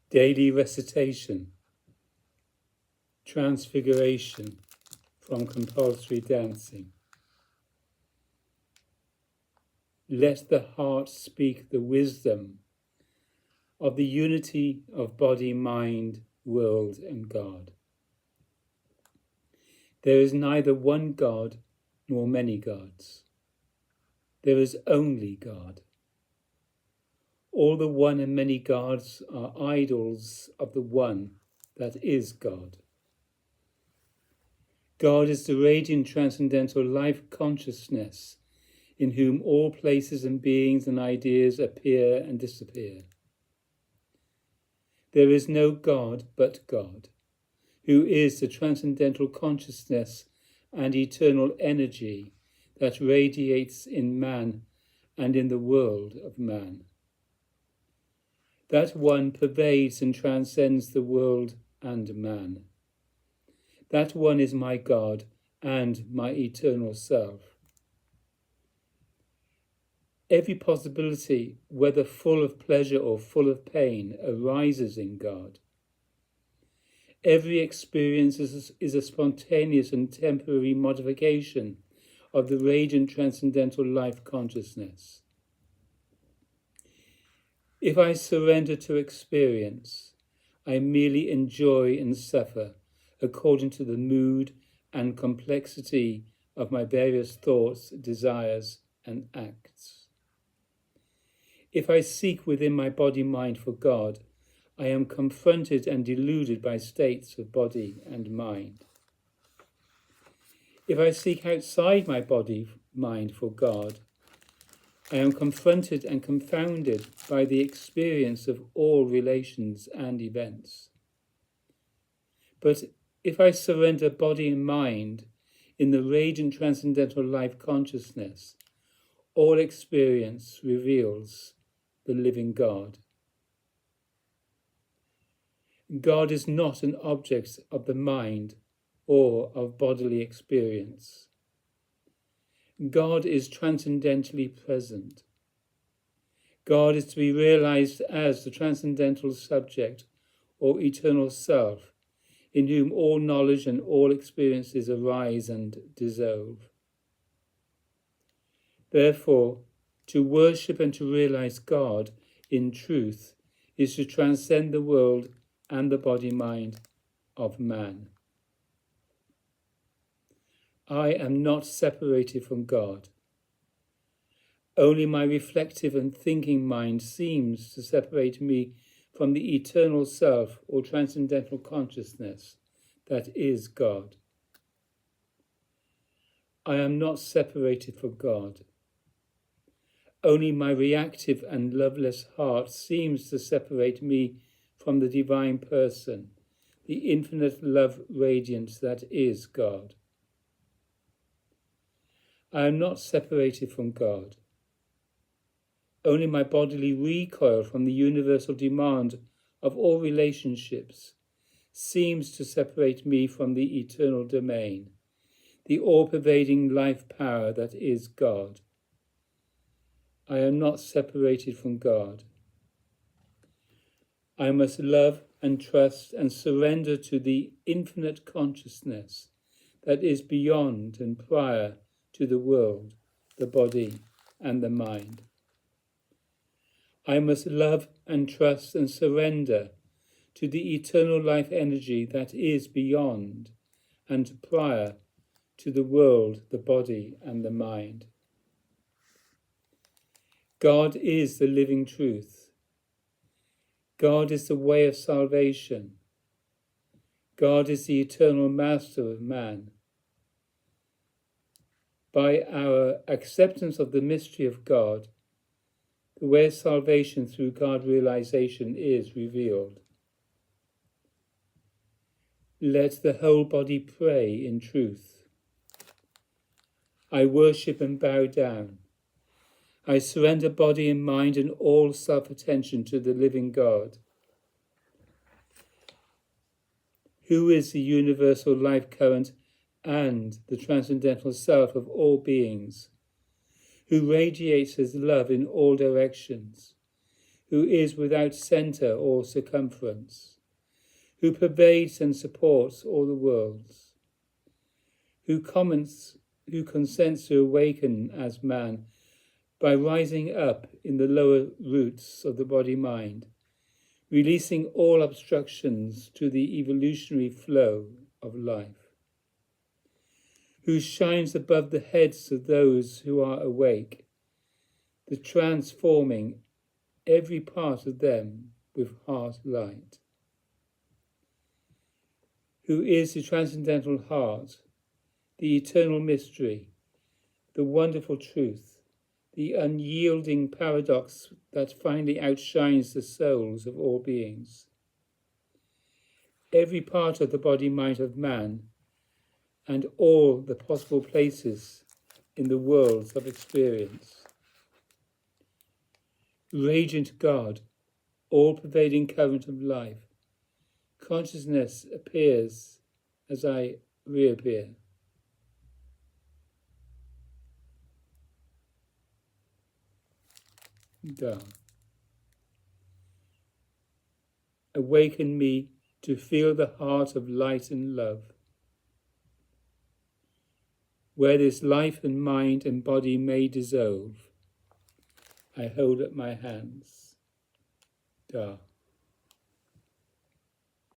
Daily recitation, Transfiguration from compulsory dancing. Let the heart speak the wisdom of the unity of body, mind, world, and God. There is neither one God nor many gods. There is only God. All the one and many gods are idols of the one that is God. God is the radiant transcendental life consciousness in whom all places and beings and ideas appear and disappear. There is no God but God, who is the transcendental consciousness and eternal energy that radiates in man and in the world of man. That one pervades and transcends the world and man. That one is my God and my eternal self. Every possibility, whether full of pleasure or full of pain, arises in God. Every experience is a spontaneous and temporary modification of the radiant transcendental life consciousness. If I surrender to experience, I merely enjoy and suffer according to the mood and complexity of my various thoughts, desires, and acts. If I seek within my body-mind for God, I am confronted and deluded by states of body and mind. If I seek outside my body-mind for God, I am confronted and confounded by the experience of all relations and events. But if I surrender body and mind in the radiant transcendental life consciousness, all experience reveals the living God. God is not an object of the mind or of bodily experience. God is transcendentally present. God is to be realized as the transcendental subject or eternal self, in whom all knowledge and all experiences arise and dissolve. Therefore, to worship and to realize God in truth is to transcend the world and the body-mind of man. I am not separated from God. Only my reflective and thinking mind seems to separate me from the eternal self or transcendental consciousness that is God. I am not separated from God. Only my reactive and loveless heart seems to separate me from the divine person, the infinite love radiance that is God. I am not separated from God. Only my bodily recoil from the universal demand of all relationships seems to separate me from the eternal domain, the all-pervading life power that is God. I am not separated from God. I must love and trust and surrender to the infinite consciousness that is beyond and prior to the world, the body, and the mind. I must love and trust and surrender to the eternal life energy that is beyond and prior to the world, the body, and the mind. God is the living truth. God is the way of salvation. God is the eternal master of man. By our acceptance of the mystery of God, the way of salvation through God realization is revealed. Let the whole body pray in truth. I worship and bow down. I surrender body and mind and all self-attention to the living God, who is the universal life current and the transcendental self of all beings, who radiates his love in all directions, who is without centre or circumference, who pervades and supports all the worlds, who consents to awaken as man by rising up in the lower roots of the body-mind, releasing all obstructions to the evolutionary flow of life, who shines above the heads of those who are awake, the transforming every part of them with heart light, who is the transcendental heart, the eternal mystery, the wonderful truth, the unyielding paradox that finally outshines the souls of all beings. Every part of the body-mind of man and all the possible places in the worlds of experience. Radiant God, all-pervading current of life, consciousness appears as I reappear. Da. Awaken me to feel the heart of light and love, where this life and mind and body may dissolve. I hold up my hands. Da.